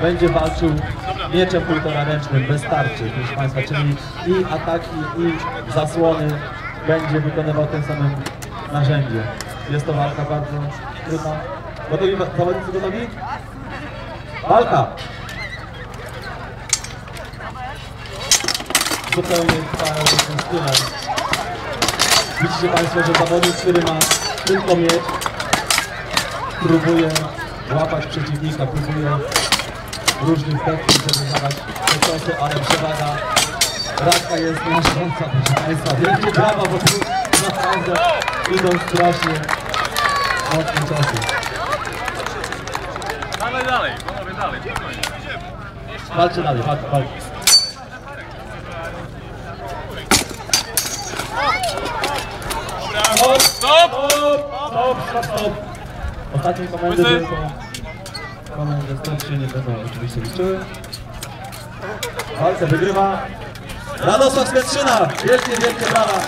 będzie walczył mieczem półtoraręcznym, bez tarczy, proszę Państwa, czyli i ataki, i zasłony będzie wykonywał tym samym narzędziem. Jest to walka bardzo trudna. Gotowi? Zawodnicy gotowi? Walka! Zupełnie tym stylem. Widzicie Państwo, że zawodnik, który ma tylko miecz, próbuje łapać przeciwnika, próbuje różnych technik, żeby zadać te ciosy, ale przewaga Radka jest znacząca, proszę Państwa. Wielkie brawa, bo tu naprawdę idą strasznie mocne ciosy. Dalej, panowie, dalej, spokojnie. Walczy dalej, walczy. Stop! Ostatnie komendy tylko. Komendy stop się nie będą oczywiście liczyły. Walkę wygrywa Radosław Swętrzyna. Wielkie brawa.